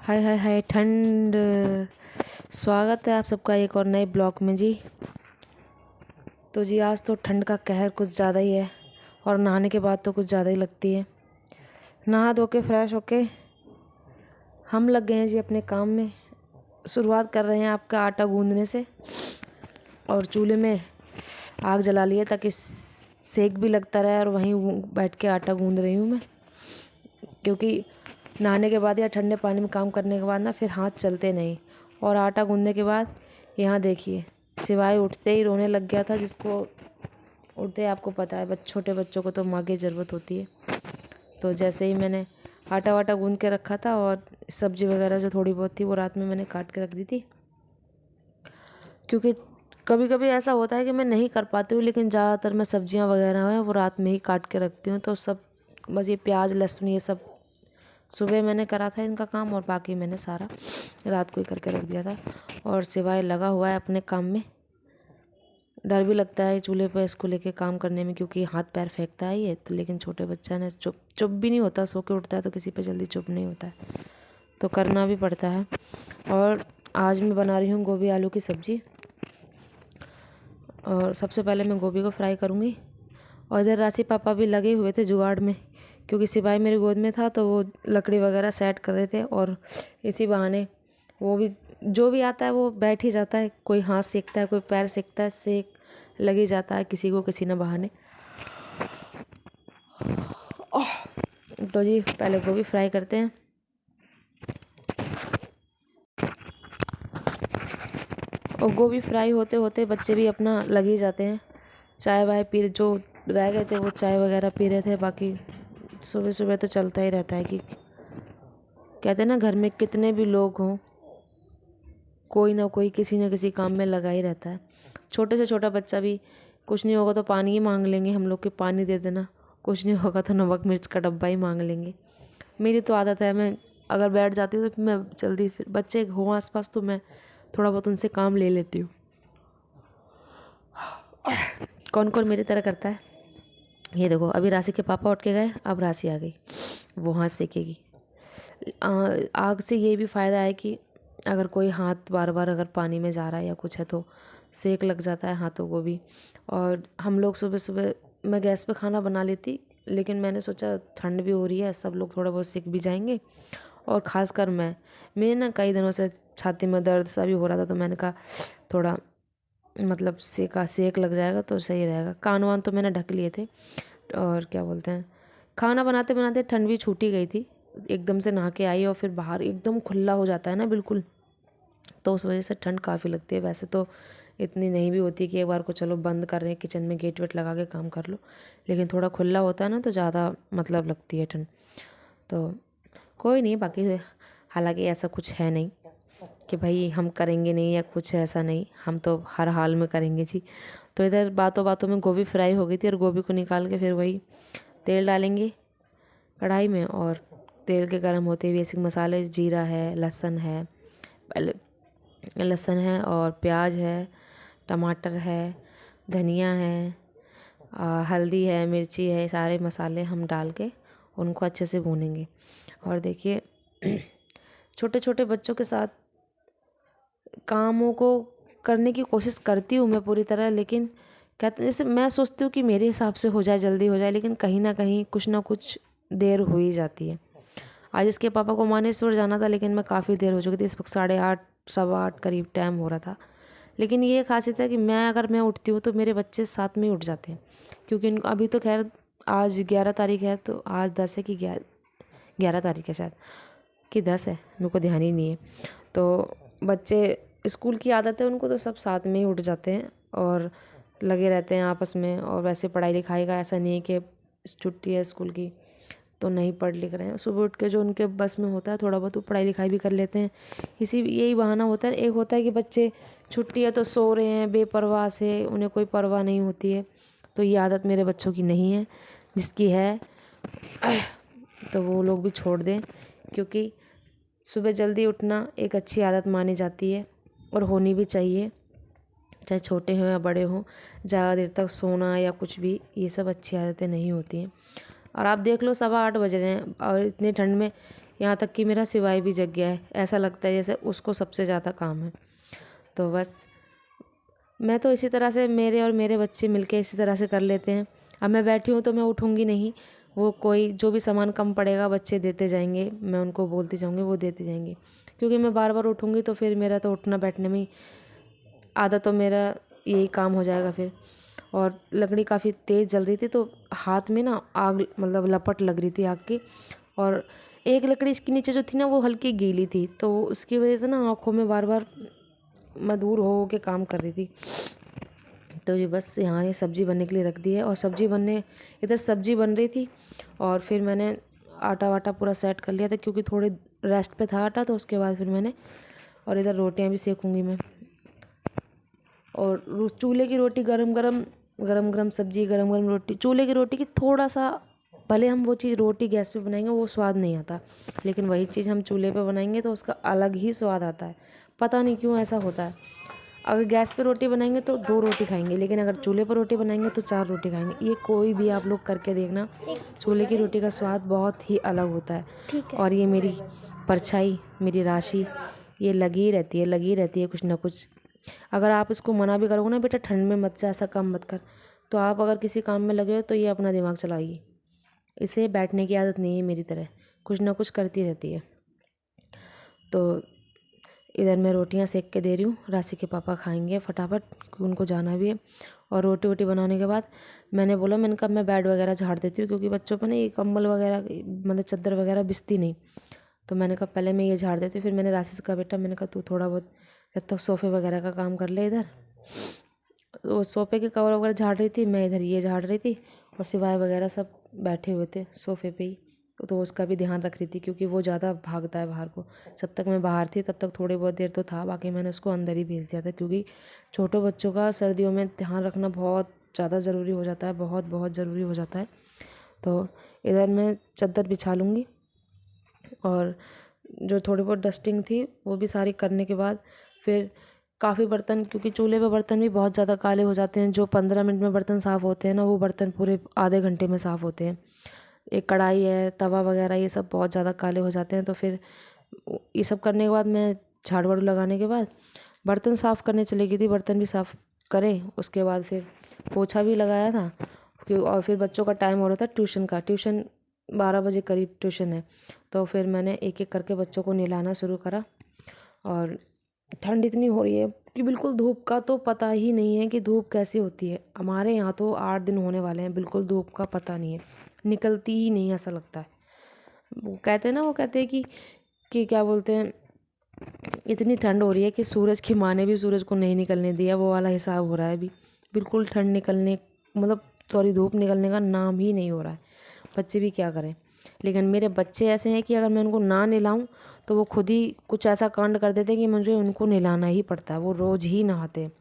हाय हाय हाय ठंड। स्वागत है आप सबका एक और नए ब्लॉग में जी। तो जी आज तो ठंड का कहर कुछ ज़्यादा ही है और नहाने के बाद तो कुछ ज़्यादा ही लगती है। नहा धो के फ्रेश होके हम लग गए हैं जी अपने काम में। शुरुआत कर रहे हैं आपका आटा गूंदने से और चूल्हे में आग जला लिया ताकि सेक भी लगता रहे और वहीं बैठ के आटा गूंद रही हूँ मैं, क्योंकि नहाने के बाद या ठंडे पानी में काम करने के बाद ना फिर हाथ चलते नहीं। और आटा गूंदने के बाद यहाँ देखिए सिवाय उठते ही रोने लग गया था, जिसको उठते ही आपको पता है छोटे बच्चों को तो माँ की ज़रूरत होती है। तो जैसे ही मैंने आटा वाटा गूंद के रखा था और सब्ज़ी वगैरह जो थोड़ी बहुत थी वो रात में मैंने काट के रख दी थी, क्योंकि कभी कभी ऐसा होता है कि मैं नहीं कर पाती हूँ, लेकिन ज़्यादातर मैं सब्जियाँ वगैरह हैं वो रात में ही काट के रखती हूँ। तो सब बस ये प्याज लहसुन ये सब सुबह मैंने करा था इनका काम और बाकी मैंने सारा रात को ही करके रख दिया था। और सिवाय लगा हुआ है अपने काम में। डर भी लगता है चूल्हे पर इसको लेके काम करने में, क्योंकि हाथ पैर फेंकता है ये तो, लेकिन छोटे बच्चा ने चुप भी नहीं होता, सो के उठता है तो किसी पे जल्दी चुप नहीं होता है, तो करना भी पड़ता है। और आज मैं बना रही हूँ गोभी आलू की सब्ज़ी। और सबसे पहले मैं गोभी को फ्राई करूँगी। और इधर राशि पापा भी लगे हुए थे जुगाड़ में, क्योंकि सिपाही मेरी गोद में था तो वो लकड़ी वगैरह सेट कर रहे थे और इसी बहाने वो भी जो भी आता है वो बैठ ही जाता है। कोई हाथ सेकता है, कोई पैर सेकता है, सेक लग ही जाता है किसी को किसी न बहाने। तो जी पहले गोभी फ्राई करते हैं। और गोभी फ्राई होते होते बच्चे भी अपना लग ही जाते हैं। चाय वाय पी, जो रह गए थे वो चाय वगैरह पी रहे थे। बाकी सुबह सुबह तो चलता ही रहता है कि कहते हैं ना, घर में कितने भी लोग हों कोई ना कोई किसी न किसी काम में लगा ही रहता है। छोटे से छोटा बच्चा भी कुछ नहीं होगा तो पानी ही मांग लेंगे हम लोग के, पानी दे देना। कुछ नहीं होगा तो नमक मिर्च का डब्बा ही मांग लेंगे। मेरी तो आदत है, मैं अगर बैठ जाती हूँ तो मैं जल्दी, फिर बच्चे हों आसपास तो मैं थोड़ा बहुत उनसे काम ले लेती हूँ। कौन कौन मेरी तरह करता है ये देखो। अभी राशि के पापा उठ के गए, अब राशि आ गई, वो हाथ सेकेगी। आग से ये भी फ़ायदा है कि अगर कोई हाथ बार बार अगर पानी में जा रहा है या कुछ है तो सेक लग जाता है हाथों को भी। और हम लोग सुबह सुबह मैं गैस पे खाना बना लेती, लेकिन मैंने सोचा ठंड भी हो रही है, सब लोग थोड़ा बहुत सेक भी जाएंगे। और ख़ासकर मेरे ना कई दिनों से छाती में दर्द सा भी हो रहा था, तो मैंने कहा थोड़ा मतलब सेक लग जाएगा तो सही रहेगा। कान वान तो मैंने ढक लिए थे। और क्या बोलते हैं, खाना बनाते बनाते ठंड भी छूट ही गई थी। एकदम से नहा के आई और फिर बाहर एकदम खुला हो जाता है ना बिल्कुल, तो उस वजह से ठंड काफ़ी लगती है। वैसे तो इतनी नहीं भी होती कि एक बार को चलो बंद कर रहे हैं किचन में गेट वेट लगा के काम कर लो, लेकिन थोड़ा खुला होता है ना तो ज़्यादा मतलब लगती है ठंड। तो कोई नहीं, बाकी हालांकि ऐसा कुछ है नहीं कि भाई हम करेंगे नहीं या कुछ ऐसा नहीं, हम तो हर हाल में करेंगे जी। तो इधर बातों बातों में गोभी फ्राई हो गई थी और गोभी को निकाल के फिर वही तेल डालेंगे कढ़ाई में। और तेल के गर्म होते हुए बेसिक मसाले, जीरा है, लहसुन है, पहले लहसुन है और प्याज है, टमाटर है, धनिया है, हल्दी है, मिर्ची है, सारे मसाले हम डाल के उनको अच्छे से भूनेंगे। और देखिए छोटे छोटे बच्चों के साथ कामों को करने की कोशिश करती हूँ मैं पूरी तरह, लेकिन कहते जैसे मैं सोचती हूँ कि मेरे हिसाब से हो जाए, जल्दी हो जाए, लेकिन कहीं ना कहीं कुछ ना कुछ देर हो ही जाती है। आज इसके पापा को मानेसर जाना था, लेकिन मैं काफ़ी देर हो चुकी थी, इस वक्त 8:30 8:15 करीब टाइम हो रहा था। लेकिन ये खासियत है कि मैं उठती हूँ तो मेरे बच्चे साथ में ही उठ जाते हैं, क्योंकि इनको अभी तो खैर आज 11 तारीख है, तो आज 10 है कि 11 तारीख है शायद, कि 10 है, मेरे को ध्यान ही नहीं है। तो बच्चे स्कूल की आदत है उनको, तो सब साथ में ही उठ जाते हैं और लगे रहते हैं आपस में। और वैसे पढ़ाई लिखाई का ऐसा नहीं है कि छुट्टी है स्कूल की तो नहीं पढ़ लिख रहे हैं। सुबह उठ के जो उनके बस में होता है थोड़ा बहुत वो पढ़ाई लिखाई भी कर लेते हैं। यही बहाना होता है। एक होता है कि बच्चे छुट्टी है तो सो रहे हैं बेपरवाह से, उन्हें कोई परवाह नहीं होती है। तो ये आदत मेरे बच्चों की नहीं है, जिसकी है तो वो लोग भी छोड़ दें, क्योंकि सुबह जल्दी उठना एक अच्छी आदत मानी जाती है और होनी भी चाहिए, चाहे छोटे हों या बड़े हों। ज़्यादा देर तक सोना या कुछ भी, ये सब अच्छी आदतें नहीं होती हैं। और आप देख लो 7:15 बज रहे हैं और इतनी ठंड में यहाँ तक कि मेरा सिवाय भी जग गया है। ऐसा लगता है जैसे उसको सबसे ज़्यादा काम है। तो बस मैं तो इसी तरह से, मेरे और मेरे बच्चे मिलके इसी तरह से कर लेते हैं। अब मैं बैठी हूँ तो मैं उठूँगी नहीं, वो कोई जो भी सामान कम पड़ेगा बच्चे देते जाएंगे, मैं उनको बोलती जाऊँगी, वो देते जाएंगे। क्योंकि मैं बार बार उठूँगी तो फिर मेरा तो उठना बैठने में आधा तो मेरा यही काम हो जाएगा फिर। और लकड़ी काफ़ी तेज़ जल रही थी तो हाथ में ना आग, मतलब लपट लग रही थी आग की। और एक लकड़ी इसके नीचे जो थी ना वो हल्की गीली थी, तो उसकी वजह से ना आँखों में बार बार मैं दूर हो के काम कर रही थी। तो ये बस यहाँ ये सब्ज़ी बनने के लिए रख दी है। और सब्ज़ी बनने, इधर सब्ज़ी बन रही थी और फिर मैंने आटा वाटा पूरा सेट कर लिया था, क्योंकि थोड़े रेस्ट पे था आटा। तो उसके बाद फिर मैंने, और इधर रोटियां भी सेकूंगी मैं। और चूल्हे की रोटी गरम गरम, गरम गरम सब्जी, गरम गरम रोटी। चूल्हे की रोटी की थोड़ा सा, भले हम वो चीज़ रोटी गैस पे बनाएंगे वो स्वाद नहीं आता, लेकिन वही चीज़ हम चूल्हे पे बनाएंगे तो उसका अलग ही स्वाद आता है। पता नहीं क्यों ऐसा होता है। अगर गैस पे रोटी बनाएंगे तो 2 रोटी खाएंगे, लेकिन अगर चूल्हे पर रोटी बनाएंगे तो 4 रोटी खाएंगे। ये कोई भी आप लोग करके देखना, चूल्हे की रोटी का स्वाद बहुत ही अलग होता है। और ये मेरी परछाई, मेरी राशि, ये लगी रहती है, लगी रहती है कुछ ना कुछ। अगर आप इसको मना भी करोगे ना, बेटा ठंड में मत जा, ऐसा काम मत कर, तो आप अगर किसी काम में लगे हो तो ये अपना दिमाग चलाइए। इसे बैठने की आदत नहीं है मेरी तरह, कुछ ना कुछ करती रहती है। तो इधर मैं रोटियां सेक के दे रही हूँ, राशि के पापा खाएंगे फटाफट, उनको जाना भी है। और रोटी वोटी बनाने के बाद मैंने बोला, मैंने कहा मैं बेड वगैरह झाड़ देती हूँ, क्योंकि बच्चों पर ना ये कंबल वगैरह, मतलब चादर वगैरह बिछती नहीं। तो मैंने कहा पहले मैं ये झाड़ देती हूँ। फिर मैंने राशि से कहा, बेटा मैंने कहा तू थोड़ा बहुत जब तक सोफ़े वगैरह का काम कर ले इधर। वो सोफ़े के कवर वगैरह झाड़ रही थी, मैं इधर ये झाड़ रही थी। और सिवाय वगैरह सब बैठे हुए थे सोफ़े पे ही, तो उसका भी ध्यान रख रही थी, क्योंकि वो ज़्यादा भागता है बाहर को। जब तक मैं बाहर थी तब तक थोड़ी बहुत देर तो था, बाकी मैंने उसको अंदर ही भेज दिया था, क्योंकि छोटे बच्चों का सर्दियों में ध्यान रखना बहुत ज़्यादा ज़रूरी हो जाता है, बहुत बहुत ज़रूरी हो जाता है। तो इधर मैं चादर बिछा लूँगी। और जो थोड़ी बहुत डस्टिंग थी वो भी सारी करने के बाद फिर काफ़ी बर्तन, क्योंकि चूल्हे पे बर्तन भी बहुत ज़्यादा काले हो जाते हैं। जो 15 मिनट में बर्तन साफ़ होते हैं ना, वो बर्तन पूरे आधे घंटे में साफ़ होते हैं। एक कढ़ाई है, तवा वगैरह, ये सब बहुत ज़्यादा काले हो जाते हैं। तो फिर ये सब करने के बाद मैं झाड़ू वाड़ू लगाने के बाद बर्तन साफ़ करने चली गई थी। बर्तन भी साफ़ करे, उसके बाद फिर पोछा भी लगाया था। और फिर बच्चों का टाइम हो रहा था ट्यूशन का, ट्यूशन 12 बजे करीब ट्यूशन है। तो फिर मैंने एक एक करके बच्चों को नहलाना शुरू करा। और ठंड इतनी हो रही है कि बिल्कुल धूप का तो पता ही नहीं है कि धूप कैसी होती है। हमारे यहाँ तो 8 दिन होने वाले हैं, बिल्कुल धूप का पता नहीं है, निकलती ही नहीं ऐसा लगता है। वो कहते हैं ना, वो कहते हैं कि क्या बोलते हैं, इतनी ठंड हो रही है कि सूरज की माँ ने भी सूरज को नहीं निकलने दिया, वो वाला हिसाब हो रहा है अभी। बिल्कुल ठंड निकलने, मतलब सॉरी, धूप निकलने का नाम ही नहीं हो रहा है। बच्चे भी क्या करें। लेकिन मेरे बच्चे ऐसे हैं कि अगर मैं उनको ना नहलाऊं तो वो खुद ही कुछ ऐसा कांड कर देते हैं कि मुझे उनको नहलाना ही पड़ता है। वो रोज़ ही नहाते हैं।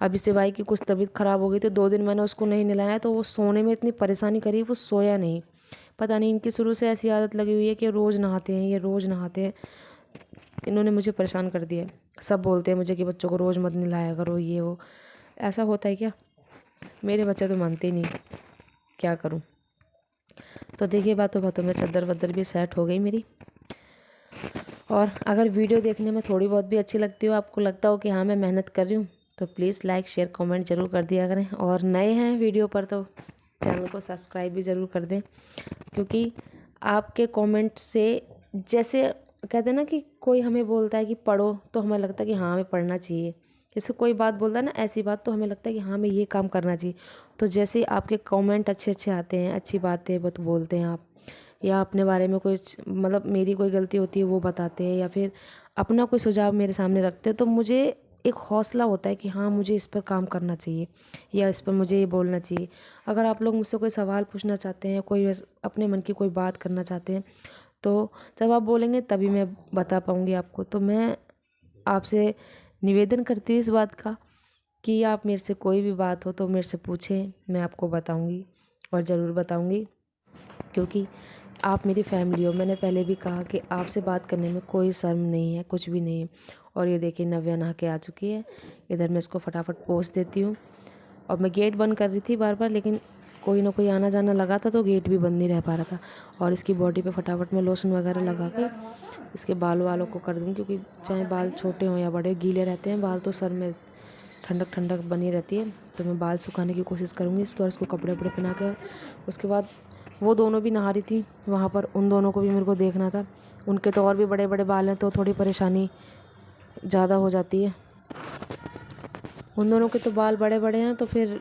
अभी सिवाय की कुछ तबीयत ख़राब हो गई थी, 2 दिन मैंने उसको नहीं नहलाया तो वो सोने में इतनी परेशानी करी, वो सोया नहीं। पता नहीं, इनकी शुरू से ऐसी आदत लगी हुई है कि रोज़ नहाते हैं, ये रोज़ नहाते हैं। इन्होंने मुझे परेशान कर दिया। सब बोलते हैं मुझे कि बच्चों को रोज़ मत नहलाया करो, ये वो। ऐसा होता है क्या? मेरे बच्चे तो मानते ही नहीं, क्या करूं। तो देखिए, बातों बातों में चादर वद्दर भी सेट हो गई मेरी। और अगर वीडियो देखने में थोड़ी बहुत भी अच्छी लगती हो, आपको लगता हो कि हाँ मैं मेहनत कर रही हूँ, तो प्लीज़ लाइक शेयर कमेंट ज़रूर कर दिया करें। और नए हैं वीडियो पर तो चैनल को सब्सक्राइब भी ज़रूर कर दें, क्योंकि आपके कमेंट से, जैसे कहते हैं ना कि कोई हमें बोलता है कि पढ़ो, तो हमें लगता है कि हाँ हमें पढ़ना चाहिए। जैसे कोई बात बोलता है ना ऐसी बात, तो हमें लगता है कि हाँ हमें ये काम करना चाहिए। तो जैसे आपके कमेंट अच्छे अच्छे आते हैं, अच्छी बातें बोलते हैं आप, या अपने बारे में कुछ, मतलब मेरी कोई गलती होती है वो बताते हैं, या फिर अपना कोई सुझाव मेरे सामने रखते हैं, तो मुझे एक हौसला होता है कि हाँ मुझे इस पर काम करना चाहिए, या इस पर मुझे ये बोलना चाहिए। अगर आप लोग मुझसे कोई सवाल पूछना चाहते हैं, कोई अपने मन की कोई बात करना चाहते हैं, तो जब आप बोलेंगे तभी मैं बता पाऊँगी आपको। तो मैं आपसे निवेदन करती हूँ इस बात का कि आप मेरे से कोई भी बात हो तो मेरे से पूछें, मैं आपको बताऊँगी, और ज़रूर बताऊँगी, क्योंकि आप मेरी फैमिली हो। मैंने पहले भी कहा कि आपसे बात करने में कोई शर्म नहीं है, कुछ भी नहीं है। और ये देखिए, नव्या नहा के आ चुकी है। इधर मैं इसको फटाफट पोंछ देती हूँ। और मैं गेट बंद कर रही थी बार बार, लेकिन कोई ना कोई आना जाना लगा था तो गेट भी बंद नहीं रह पा रहा था। और इसकी बॉडी पे फटाफट मैं लोशन वगैरह लगा के इसके बाल वालों को कर दूँ, क्योंकि चाहे बाल छोटे हों या बड़े, गीले रहते हैं बाल तो सर में ठंडक ठंडक बनी रहती है। तो मैं बाल सुखाने की कोशिश करूँगी इसके, और इसको कपड़े वपड़े पहना के। उसके बाद वो दोनों भी नहा रही थी वहाँ पर, उन दोनों को भी मेरे को देखना था। उनके तो और भी बड़े बड़े बाल हैं तो थोड़ी परेशानी ज़्यादा हो जाती है। उन दोनों के तो बाल बड़े बड़े हैं तो फिर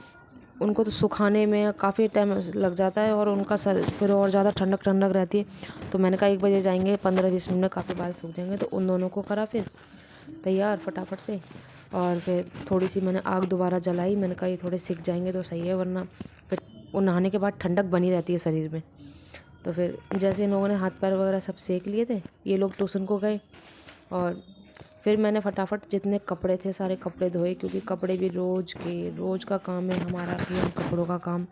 उनको तो सुखाने में काफ़ी टाइम लग जाता है, और उनका सर फिर और ज़्यादा ठंडक ठंडक रहती है। तो मैंने कहा 1 बजे जाएंगे, 15-20 मिनट में काफ़ी बाल सूख जाएंगे। तो उन दोनों को करा फिर तैयार फटाफट से, और फिर थोड़ी सी मैंने आग दोबारा जलाई। मैंने कहा ये थोड़े सिक जाएंगे तो सही है, वरना फिर वो नहाने के बाद ठंडक बनी रहती है शरीर में। तो फिर जैसे इन लोगों ने हाथ पैर वगैरह सब सेक लिए थे, ये लोग ट्यूशन को गए, और फिर मैंने फटाफट जितने कपड़े थे सारे कपड़े धोए, क्योंकि कपड़े भी रोज़ का काम है हमारा कि हम कपड़ों का काम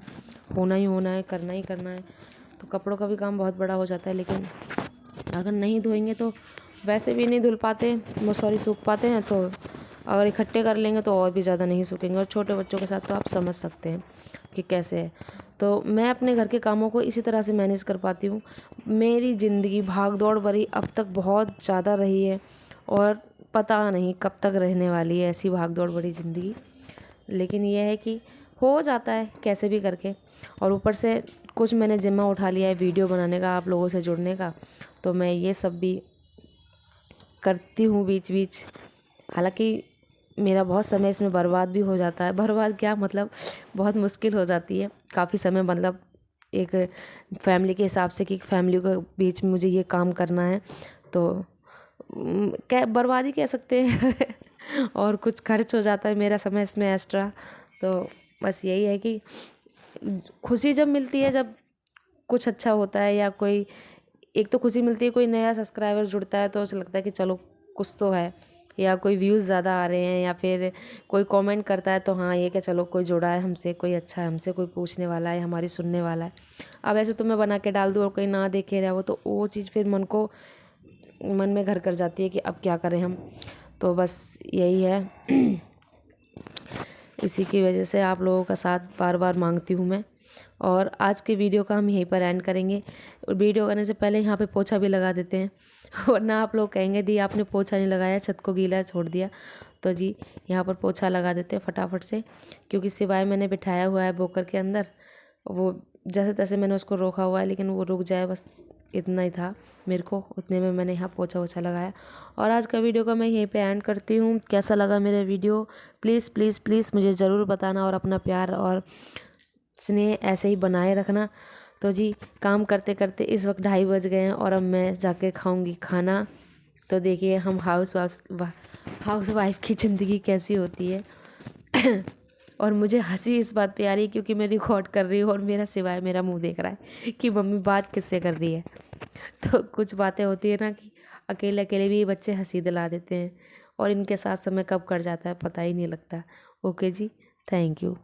होना ही होना है, करना ही करना है। तो कपड़ों का भी काम बहुत बड़ा हो जाता है, लेकिन अगर नहीं धोएंगे तो वैसे भी नहीं धुल पाते, वो सूख पाते हैं। तो अगर इकट्ठे कर लेंगे तो और भी ज़्यादा नहीं सूखेंगे, और छोटे बच्चों के साथ तो आप समझ सकते हैं कि कैसे है। तो मैं अपने घर के कामों को इसी तरह से मैनेज कर पाती हूँ। मेरी ज़िंदगी भाग दौड़ भरी अब तक बहुत ज़्यादा रही है, और पता नहीं कब तक रहने वाली है ऐसी भाग दौड़ भरी ज़िंदगी। लेकिन यह है कि हो जाता है कैसे भी करके। और ऊपर से कुछ मैंने जिम्मा उठा लिया है वीडियो बनाने का, आप लोगों से जुड़ने का, तो मैं ये सब भी करती हूँ बीच बीच। हालांकि मेरा बहुत समय इसमें बर्बाद भी हो जाता है। बर्बाद क्या, मतलब बहुत मुश्किल हो जाती है काफ़ी समय, मतलब एक फैमिली के हिसाब से कि फैमिली के बीच में मुझे ये काम करना है, तो क्या बर्बादी कह सकते हैं। और कुछ खर्च हो जाता है मेरा समय इसमें एक्स्ट्रा। तो बस यही है कि खुशी जब मिलती है, जब कुछ अच्छा होता है, या कोई एक तो खुशी मिलती है कोई नया सब्सक्राइबर जुड़ता है तो उसे लगता है कि चलो कुछ तो है, या कोई व्यूज़ ज़्यादा आ रहे हैं, या फिर कोई कमेंट करता है तो हाँ ये क्या, चलो कोई जुड़ा है हमसे, कोई अच्छा है, हमसे कोई पूछने वाला है, हमारी सुनने वाला है। अब ऐसे तो मैं बना के डाल दूँ और कोई ना देखे रहा वो, तो वो चीज़ फिर मन में घर कर जाती है कि अब क्या करें हम। तो बस यही है। इसी की वजह से आप लोगों का साथ बार बार मांगती हूँ मैं। और आज के वीडियो का हम यहीं पर एंड करेंगे। और वीडियो करने से पहले यहाँ पे पोछा भी लगा देते हैं, वरना आप लोग कहेंगे दी आपने पोछा नहीं लगाया, छत को गीला छोड़ दिया। तो जी यहाँ पर पोछा लगा देते हैं फटाफट से, क्योंकि सिवाय मैंने बिठाया हुआ है बोकर के अंदर, वो जैसे तैसे मैंने उसको रोका हुआ है, लेकिन वो रुक जाए बस इतना ही था मेरे को, उतने में मैंने यहाँ पोछा वोछा लगाया। और आज का वीडियो का मैं यहीं पे एंड करती हूँ। कैसा लगा मेरा वीडियो प्लीज़ प्लीज़ प्लीज़ मुझे ज़रूर बताना, और अपना प्यार और स्नेह ऐसे ही बनाए रखना। तो जी काम करते करते इस वक्त 2:30 बज गए हैं, और अब मैं जाके खाऊंगी खाना। तो देखिए हम हाउस वाइफ की ज़िंदगी कैसी होती है। और मुझे हंसी इस बात पे आ रही है क्योंकि मैं रिकॉर्ड कर रही हूँ और मेरा सिवाय मेरा मुंह देख रहा है कि मम्मी बात किससे कर रही है। तो कुछ बातें होती है ना कि अकेले अकेले भी बच्चे हंसी दिला देते हैं, और इनके साथ समय कब कट जाता है पता ही नहीं लगता। Okay ji, thank you.